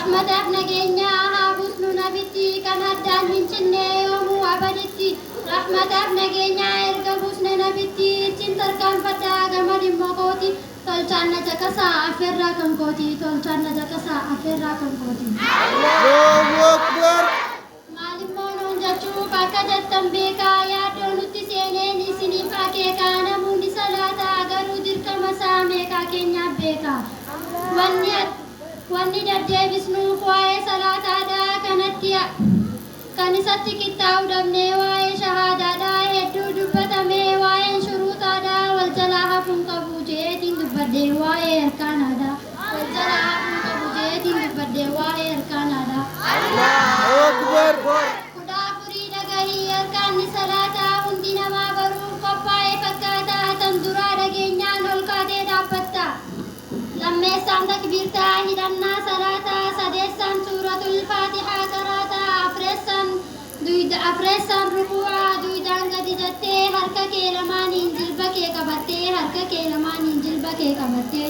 Rahmataaf nageenyaa haa buusnu nabitti kan addaan hin cinne yoomuu abaditti. Rahmataaf nageenyaa erga buusne nabitti ittiin tarkaanfadhaa gama dhimma kooti. Tolchaan na caqasaa affeerraa kan kooti. Tolchaan na caqasaa affeerraa kan kooti. Allahu Akbar. Maalimmoo nuun jechuuf akka jettan beekaa yaaddoo nutti seeneen isiniif akeekaa namoonni salaataa garuu dirqama isaa meeqaa keenyaaf beekaa. Wanni deddeebisnuuf waa'ee salaataadhaa kanatti kan isatti qixxaa'uu dhabnee waa'ee shahaadaadhaa hedduu dubbatamee waa'een shuruutaadhaa wal jalaa hafuun qabu jeetiin dubbadhee waa'ee erkaanaadhaa. Wal jalaa hafuun qabu jeetiin dubbadhee waa'ee erkaanaadhaa. Allahu Akbar. Kudha afurii dhagahii erkaanni salaataa hundi namaa baruuf qophaa'ee fakkaataa tan duraa dhageenyaan ol kaatee dhaabbatta. Lammeessaan takbiirtaa hidhannaa salaataa sadeessaan suuratul faatihaa qaraataa afreessaan ruku'aa duwidaan gadi jettee harka kee lamaaniin jilba kee qabattee harka kee lamaaniin jilba kee qabattee.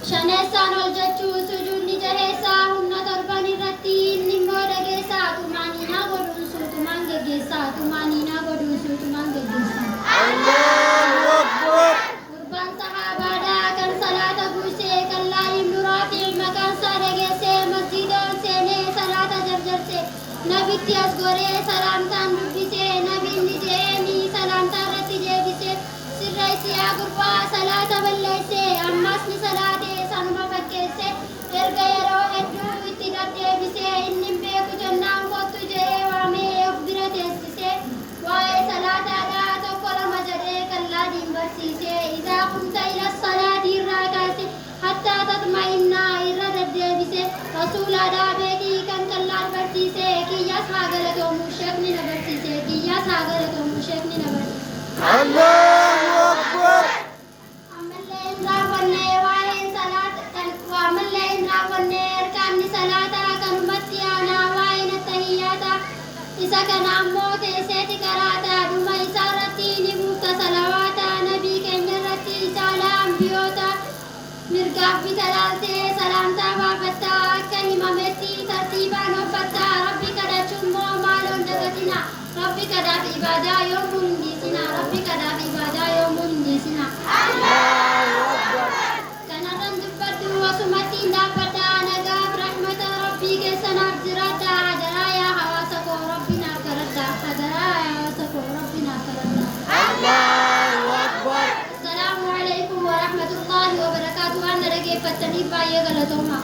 Shaneessaan ol jechuu sujuudni jaheessaa humna torban irratti inni immoo dhageessaa tumaaniinaa godhuun suutumaan geggeessaa tumaaniinaa godhuun suutumaan geggeessaa. Allahu Akbar. Gurbaan sahabaadhaa kan salaata buusee kan laayim nuraa fi maqaan isaa dhageessee masjiidaan seenee salaata jarjarsee nabitti as goree salaamtaan dubbisee nabiin je'eenii salaamtaa irratti deebisee sirreessi yaa gurbaa salaata balleessee ammas ni salaatee sanuma fakkeessee erga yeroo hedduu itti deddeebisee inni beeku jennaan kottu je'ee waamee of bira teessisee waa'ee salaataadhaa tokko lama jedhee qallaadiin barsiisee izaa qumta ila salaatii irraa kaase hattaa tatma'innaa irra deddeebisee rasuulaadhaa beekii kan qallaan barsiisee kiyyaas haa galatoomu sheekni na barsiisee kiyyaas haa galatoomu sheekni na barsiisee. Allahu Akbar. Ammallee hin raawwannee waa'een salaata ammallee hin raawwannee erkaanni salaataa kanumatti aanaa waa'een attahiyyaata isa kana ammoo teesseeti qaraataa dhuma isaa irratti ni buufta salawaataa nabii keenya irratti caalaa ambiyoota mirgaaf bita laaltee salaamtaa baafattaa akka himametti tartiibaan hoffattaa rabbi kadhachuun moo maaloon dagatina rabbi kadhaaf ibaadaa yoomuu hin dhiisina rabbi kadhaaf ibaadaa yoomuu hin dhiisina. Kanarran dubbadhu wasumatti hin dhaabbadhaa nagaaf rahmata rabbii keessanaaf jiraadhaa hadaraa yaa hawaasa koo rabbi naaf kadhadhaa hadaraa yaa hawaasa koo rabbi naaf kadhadhaa. Allahu Akbar. Assalaamu alaikum wa rahmatullahi wa barakaatuh. Waan na dhaggeeffattaniif baay'ee galatooma.